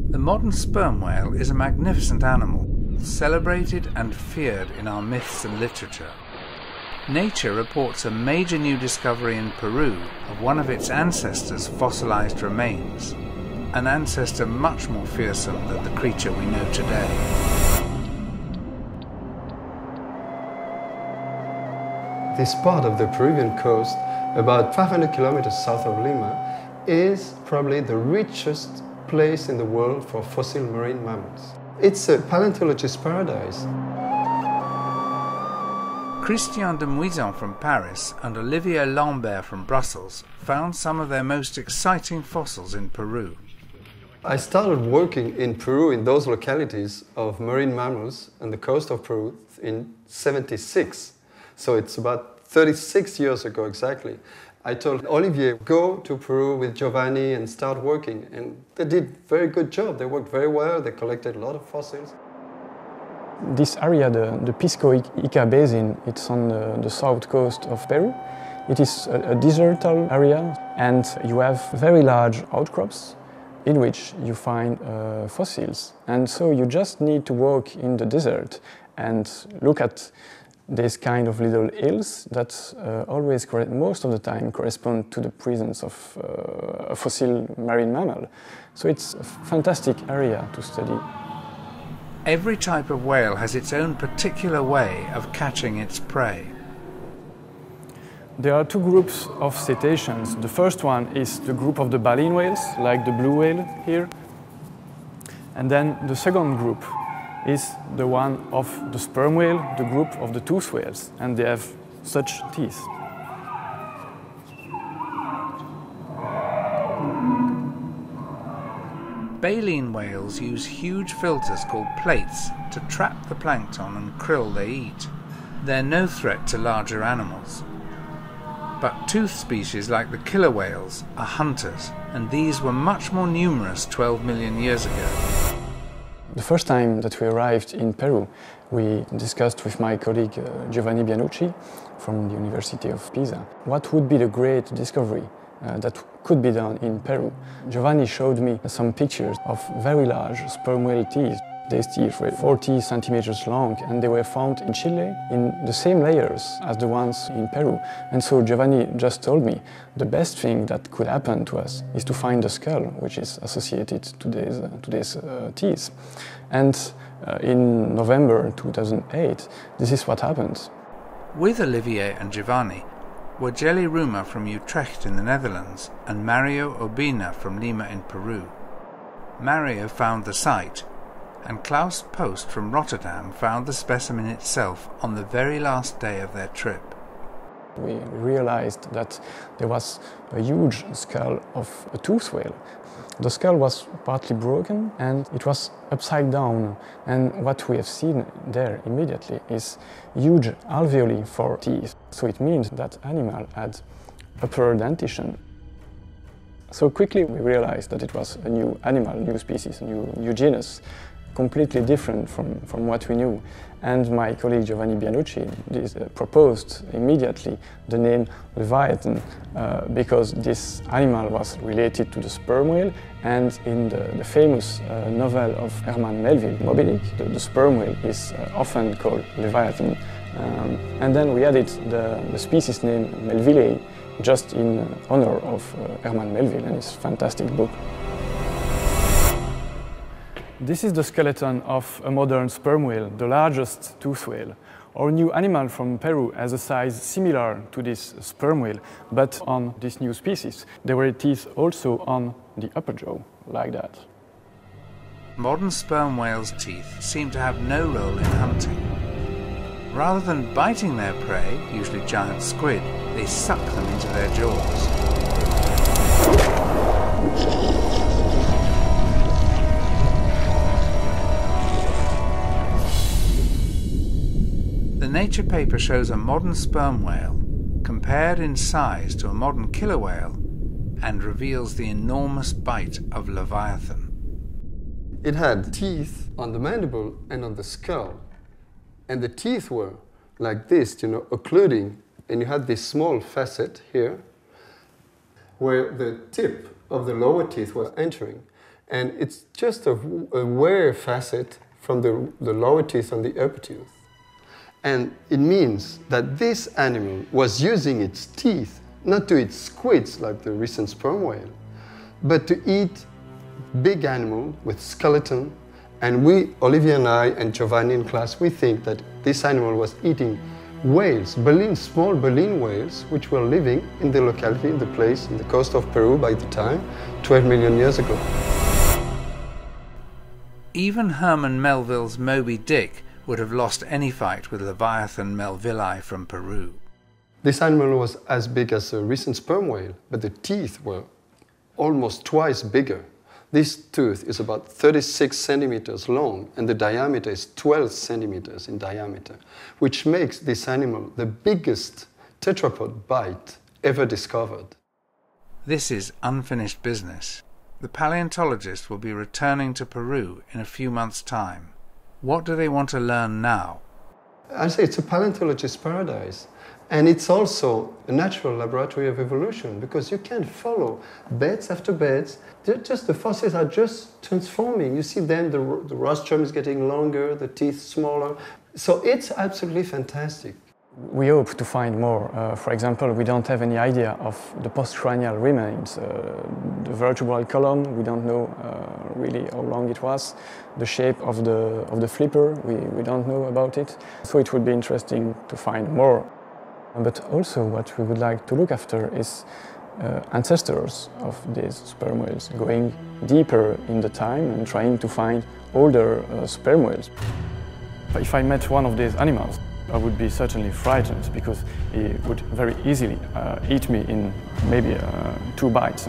The modern sperm whale is a magnificent animal, celebrated and feared in our myths and literature. Nature reports a major new discovery in Peru of one of its ancestors' fossilized remains, an ancestor much more fearsome than the creature we know today. This part of the Peruvian coast, about 500 kilometers south of Lima, is probably the richest place in the world for fossil marine mammals. It's a paleontologist's paradise. Christian de Muison from Paris and Olivier Lambert from Brussels found some of their most exciting fossils in Peru. I started working in Peru in those localities of marine mammals on the coast of Peru in '76. So it's about 36 years ago exactly. I told Olivier, go to Peru with Giovanni and start working. And they did a very good job. They worked very well. They collected a lot of fossils. This area, the Pisco-Ica Basin, it's on the south coast of Peru. It is a desertal area, and you have very large outcrops in which you find fossils. And so you just need to walk in the desert and look at these kind of little hills that always, most of the time, correspond to the presence of a fossil marine mammal. So it's a fantastic area to study. Every type of whale has its own particular way of catching its prey. There are two groups of cetaceans. The first one is the group of the baleen whales, like the blue whale here. And then the second group is the one of the sperm whale, the group of the tooth whales, and they have such teeth. Baleen whales use huge filters called plates to trap the plankton and krill they eat. They're no threat to larger animals. But toothed species like the killer whales are hunters, and these were much more numerous 12 million years ago. The first time that we arrived in Peru, we discussed with my colleague Giovanni Bianucci from the University of Pisa what would be the great discovery that could be done in Peru. Giovanni showed me some pictures of very large sperm whale teeth. These teeth were 40 centimeters long, and they were found in Chile in the same layers as the ones in Peru. And so Giovanni just told me the best thing that could happen to us is to find the skull, which is associated to these teeth. And in November 2008, this is what happened. With Olivier and Giovanni were Jelly Ruma from Utrecht in the Netherlands and Mario Obina from Lima in Peru. Mario found the site, and Klaus Post from Rotterdam found the specimen itself on the very last day of their trip. We realized that there was a huge skull of a toothed whale. The skull was partly broken and it was upside down, and what we have seen there immediately is huge alveoli for teeth. So it means that animal had upper dentition. So quickly we realized that it was a new animal, new species, a new genus, completely different from what we knew. And my colleague Giovanni Bianucci proposed immediately the name Leviathan because this animal was related to the sperm whale, and in the famous novel of Herman Melville, Moby Dick, the sperm whale is often called Leviathan. And then we added the species name Melville just in honor of Herman Melville and his fantastic book. This is the skeleton of a modern sperm whale, the largest toothed whale. Our new animal from Peru has a size similar to this sperm whale, but on this new species, there were teeth also on the upper jaw, like that. Modern sperm whales' teeth seem to have no role in hunting. Rather than biting their prey, usually giant squid, they suck them into their jaws. The Nature paper shows a modern sperm whale compared in size to a modern killer whale and reveals the enormous bite of Leviathan. It had teeth on the mandible and on the skull. And the teeth were like this, occluding. And you had this small facet here, where the tip of the lower teeth was entering. And it's just a wear facet from the lower teeth on the upper tooth. And it means that this animal was using its teeth not to eat squids like the recent sperm whale, but to eat big animal with skeleton. And we, Olivier and I, and Giovanni in class, we think that this animal was eating whales, small baleen whales, which were living in the locality, in the place, in the coast of Peru by the time, 12 million years ago. Even Herman Melville's Moby Dick would have lost any fight with Leviathan melvilli from Peru. This animal was as big as a recent sperm whale, but the teeth were almost twice bigger. This tooth is about 36 centimeters long, and the diameter is 12 centimeters in diameter, which makes this animal the biggest tetrapod bite ever discovered. This is unfinished business. The paleontologist will be returning to Peru in a few months' time. What do they want to learn now? I say it's a paleontologist's paradise. And it's also a natural laboratory of evolution, because you can follow beds after beds. The fossils are just transforming. You see them, the rostrum is getting longer, the teeth smaller. So it's absolutely fantastic. We hope to find more. For example, we don't have any idea of the postcranial remains. The vertebral column, we don't know really how long it was. The shape of the flipper, we don't know about it. So it would be interesting to find more. But also what we would like to look after is ancestors of these sperm whales, going deeper in the time and trying to find older sperm whales. If I met one of these animals, I would be certainly frightened, because he would very easily eat me in maybe 2 bites.